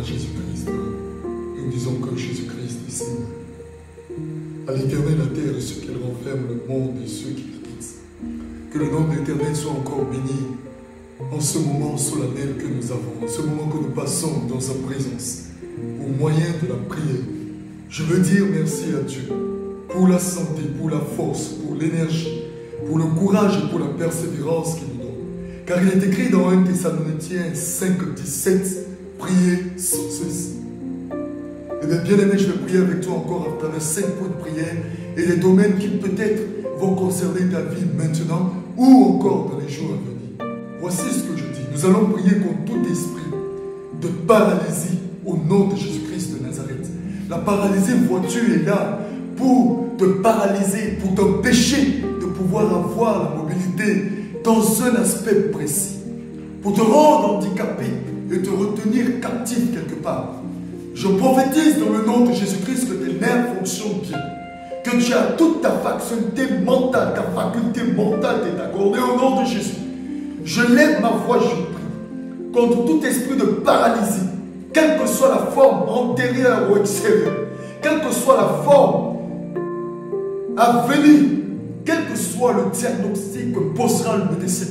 à Jésus-Christ. Nous disons que Jésus-Christ est Seigneur. À l'Éternel la terre et ce qu'elle renferme, le monde et ceux qui l'habitent. Que le nom de l'Éternel soit encore béni en ce moment solennel que nous avons, en ce moment que nous passons dans sa présence, au moyen de la prière. Je veux dire merci à Dieu pour la santé, pour la force, pour l'énergie, pour le courage et pour la persévérance qu'il nous donne. Car il est écrit dans 1 Thessaloniciens 5:17, priez sans cesse. Et bien aimé, je vais prier avec toi encore à travers 5 points de prière et des domaines qui peut-être vont concerner ta vie maintenant ou encore dans les jours à venir. Voici ce que je dis. Nous allons prier contre tout esprit de paralysie au nom de Jésus-Christ de Nazareth. La paralysie, vois-tu, est là pour te paralyser, pour t'empêcher de pouvoir avoir la mobilité dans un aspect précis, pour te rendre handicapé et te retenir captif quelque part. Je prophétise dans le nom de Jésus-Christ que tes nerfs fonctionnent bien, que tu as toute ta faculté mentale t'est accordée au nom de Jésus. Je lève ma voix, je prie, contre tout esprit de paralysie, quelle que soit la forme antérieure ou extérieure, quelle que soit la forme à venir, quel que soit le diagnostic que posera le médecin.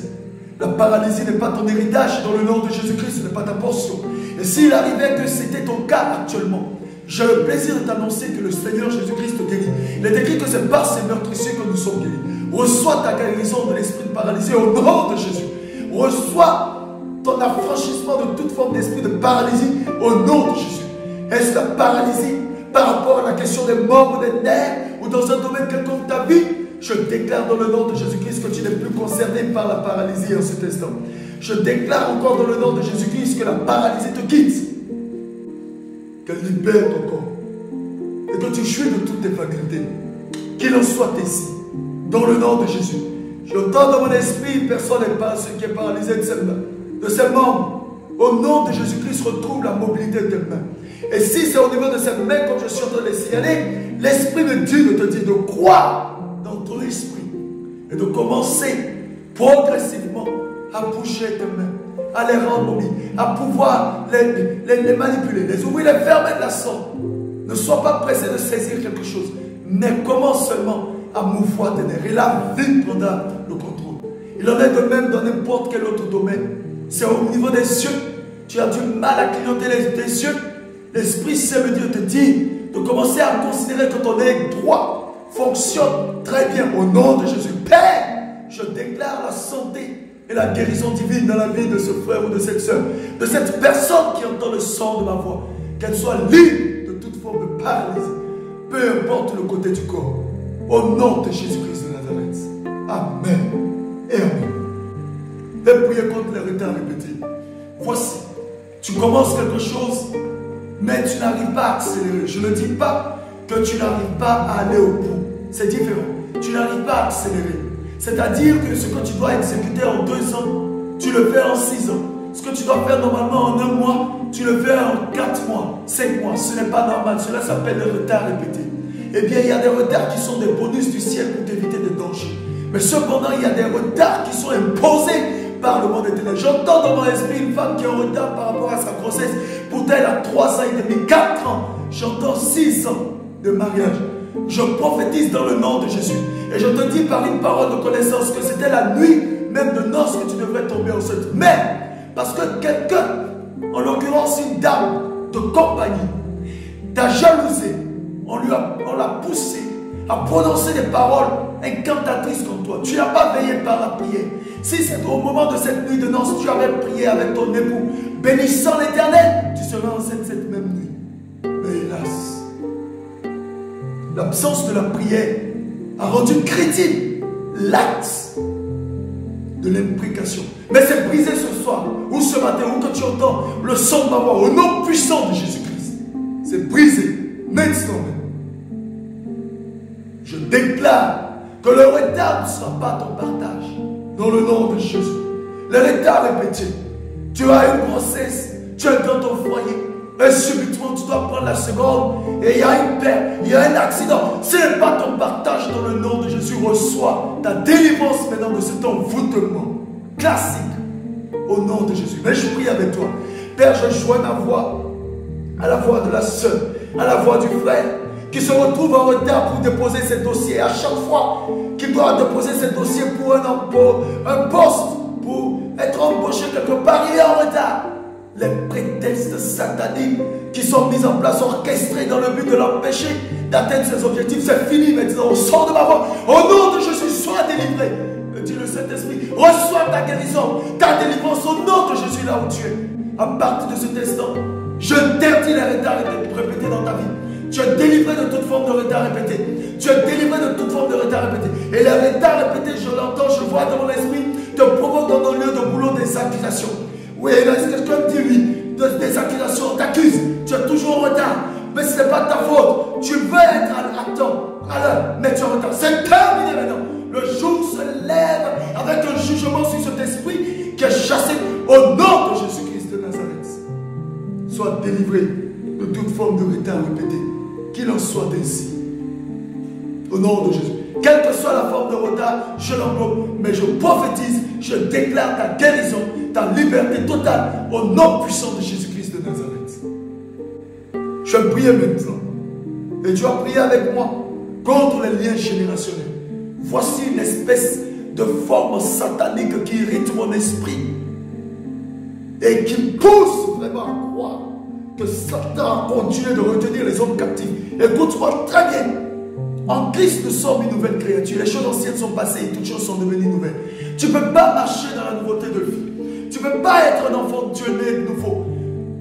La paralysie n'est pas ton héritage dans le nom de Jésus-Christ, ce n'est pas ta portion. Et s'il arrivait que c'était ton cas actuellement, j'ai le plaisir de t'annoncer que le Seigneur Jésus-Christ te guérit. Il est écrit que c'est par ces meurtrissures que nous sommes guéris. Reçois ta guérison de l'esprit de paralysie au nom de Jésus. Reçois ton affranchissement de toute forme d'esprit de paralysie au nom de Jésus. Est-ce la paralysie par rapport à la question des membres, des nerfs ou dans un domaine quelconque de ta vie? Je déclare dans le nom de Jésus-Christ que tu n'es plus concerné par la paralysie en cet instant. Je déclare encore dans le nom de Jésus-Christ que la paralysie te quitte. Qu'elle libère ton corps. Et que tu jouis de toutes tes facultés. Qu'il en soit ainsi. Dans le nom de Jésus. J'entends dans mon esprit, personne n'est pas ce qui est paralysé de ses membres. Au nom de Jésus-Christ, retrouve la mobilité de tes mains. Et si c'est au niveau de ses mains, comme je suis en train de les signaler, l'Esprit de Dieu te dit de croire dans ton esprit et de commencer progressivement à bouger tes mains, à les rendre mobiles, à pouvoir les manipuler, les ouvrir, les fermer de la sorte. Ne sois pas pressé de saisir quelque chose, mais commence seulement à mouvoir tes nerfs. Et la vie prendra le contrôle. Il en est de même dans n'importe quel autre domaine. C'est au niveau des yeux. Tu as du mal à clignoter tes yeux. L'Esprit Saint de Dieu te dit de commencer à considérer que ton œil droit fonctionne très bien au nom de Jésus. Père, je déclare la santé et la guérison divine dans la vie de ce frère ou de cette soeur, de cette personne qui entend le son de ma voix, qu'elle soit libre de toute forme de paralysie, peu importe le côté du corps, au nom de Jésus-Christ de Nazareth. Amen et amen. Et priez contre les retards répétés. Voici, tu commences quelque chose, mais tu n'arrives pas à accélérer. Je ne dis pas que tu n'arrives pas à aller au bout. C'est différent. Tu n'arrives pas à accélérer. C'est-à-dire que ce que tu dois exécuter en 2 ans, tu le fais en 6 ans. Ce que tu dois faire normalement en 1 mois, tu le fais en 4 mois, 5 mois. Ce n'est pas normal. Cela s'appelle le retard répété. Eh bien, il y a des retards qui sont des bonus du ciel pour t'éviter des dangers. Mais cependant, il y a des retards qui sont imposés par le monde éternel. J'entends dans mon esprit une femme qui est en retard par rapport à sa grossesse. Pourtant, elle a 3 ans et demi, 4 ans. J'entends 6 ans de mariage. Je prophétise dans le nom de Jésus. Et je te dis par une parole de connaissance que c'était la nuit même de noces que tu devrais tomber enceinte. Mais, parce que quelqu'un, en l'occurrence une dame de compagnie, t'a jalousé, on l'a poussé à prononcer des paroles incantatrices contre toi. Tu n'as pas veillé par la prière. Si c'est au moment de cette nuit de noces, tu avais prié avec ton époux, bénissant l'Éternel, tu serais enceinte cette même nuit. Mais hélas, l'absence de la prière a rendu crédible l'acte de l'imprécation. Mais c'est brisé ce soir, ou ce matin, ou que tu entends le son de ma voix, au nom puissant de Jésus-Christ. C'est brisé, maintenant même. Je déclare que le retard ne sera pas ton partage. Dans le nom de Jésus. Le retard répété. Tu as une grossesse, tu es dans ton foyer, et subitement tu dois prendre la seconde, et il y a une perte, il y a un accident. Ce n'est pas ton partage dans le nom de Jésus. Reçois ta délivrance maintenant de cet envoûtement classique au nom de Jésus. Mais je prie avec toi. Père, je joins ma voix à la voix de la sœur, à la voix du frère, qui se retrouve en retard pour déposer ses dossiers. À chaque fois qu'il doit déposer ses dossiers pour un poste, pour être embauché quelque part, il est en retard. Les prétextes sataniques qui sont mis en place, orchestrés dans le but de l'empêcher d'atteindre ses objectifs, c'est fini maintenant. Au son de ma voix, au nom de Jésus, sois délivré. Dis le Saint-Esprit, reçois ta guérison, ta délivrance au nom de Jésus là où tu es. À partir de cet instant, je t'interdis les retards répétés dans ta vie. Tu es délivré de toute forme de retard répété. Tu es délivré de toute forme de retard répété. Et les retards répétés, je l'entends, je vois dans mon esprit, te provoquent dans ton lieu de boulot des accusations. Oui, là, quelqu'un dit oui, des accusations, on t'accuse, tu es toujours en retard. Mais ce n'est pas ta faute. Tu veux être à temps, à l'heure, mais tu es en retard. C'est terminé maintenant. Le jour se lève avec un jugement sur cet esprit qui est chassé au nom de Jésus-Christ de Nazareth. Sois délivré de toute forme de retard répété. Qu'il en soit ainsi. Au nom de Jésus. Quelle que soit la forme de retard, je l'englobe. Mais je prophétise, je déclare ta guérison, ta liberté totale au nom puissant de Jésus-Christ de Nazareth. Je vais prier maintenant. Et tu vas prier avec moi contre les liens générationnels. Voici une espèce de forme satanique qui irrite mon esprit et qui pousse vraiment à croire que Satan a continué de retenir les hommes captifs. Écoute-moi très bien. En Christ, nous sommes une nouvelle créature. Les choses anciennes sont passées et toutes choses sont devenues nouvelles. Tu ne peux pas marcher dans la nouveauté de vie. Tu ne peux pas être un enfant de Dieu né de nouveau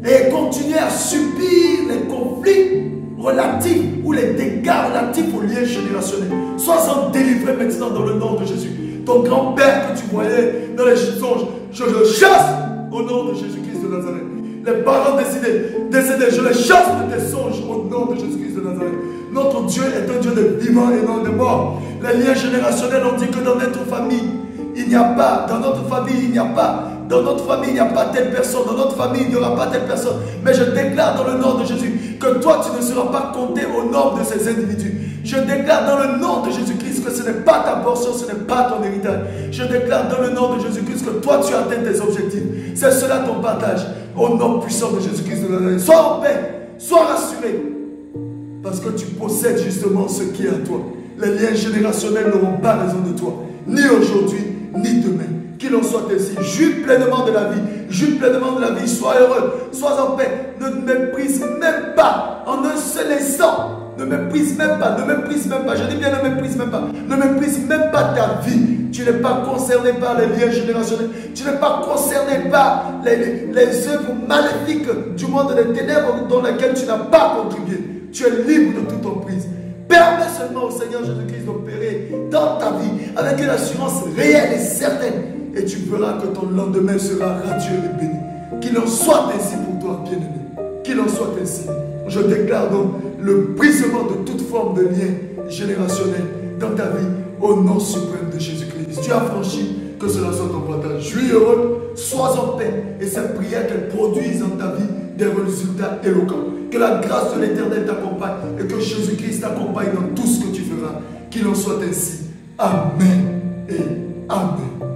et continuer à subir les conflits relatifs ou les dégâts relatifs aux liens générationnels. Sois-en délivré maintenant dans le nom de Jésus. Ton grand-père que tu voyais dans les songes, je le chasse au nom de Jésus-Christ de Nazareth. Les parents décédés, je les chasse de tes songes au nom de Jésus-Christ de Nazareth. Notre Dieu est un Dieu de vivants et non de morts. Les liens générationnels ont dit que dans notre famille, il n'y a pas, dans notre famille, il n'y a pas, dans notre famille, il n'y a pas telle personne, dans notre famille, il n'y aura pas telle personne. Mais je déclare dans le nom de Jésus que toi, tu ne seras pas compté au nombre de ces individus. Je déclare dans le nom de Jésus-Christ que ce n'est pas ta portion, ce n'est pas ton héritage. Je déclare dans le nom de Jésus-Christ que toi, tu atteins tes objectifs. C'est cela ton partage. Au nom puissant de Jésus-Christ de Nazareth. Sois en paix, sois rassuré. Parce que tu possèdes justement ce qui est à toi. Les liens générationnels n'auront pas raison de toi. Ni aujourd'hui, ni demain. Qu'il en soit ainsi. Jouis pleinement de la vie. Jouis pleinement de la vie. Sois heureux. Sois en paix. Ne te méprise même pas. En un seul instant. Ne méprise même pas. Ne méprise même pas. Je dis bien ne méprise même pas. Ne méprise même pas ta vie. Tu n'es pas concerné par les liens générationnels. Tu n'es pas concerné par les œuvres maléfiques du monde des ténèbres dans lesquelles tu n'as pas contribué. Tu es libre de toute emprise. Permets seulement au Seigneur Jésus-Christ d'opérer dans ta vie avec une assurance réelle et certaine. Et tu verras que ton lendemain sera radieux et béni. Qu'il en soit ainsi pour toi, bien-aimé. Qu'il en soit ainsi. Je déclare donc le brisement de toute forme de lien générationnel dans ta vie au nom suprême de Jésus-Christ. Tu as franchi, que cela soit ton partage. Suis heureux, sois en paix. Et cette prière qu'elle produise dans ta vie des résultats éloquents. Que la grâce de l'Éternel t'accompagne et que Jésus-Christ t'accompagne dans tout ce que tu feras. Qu'il en soit ainsi. Amen et Amen.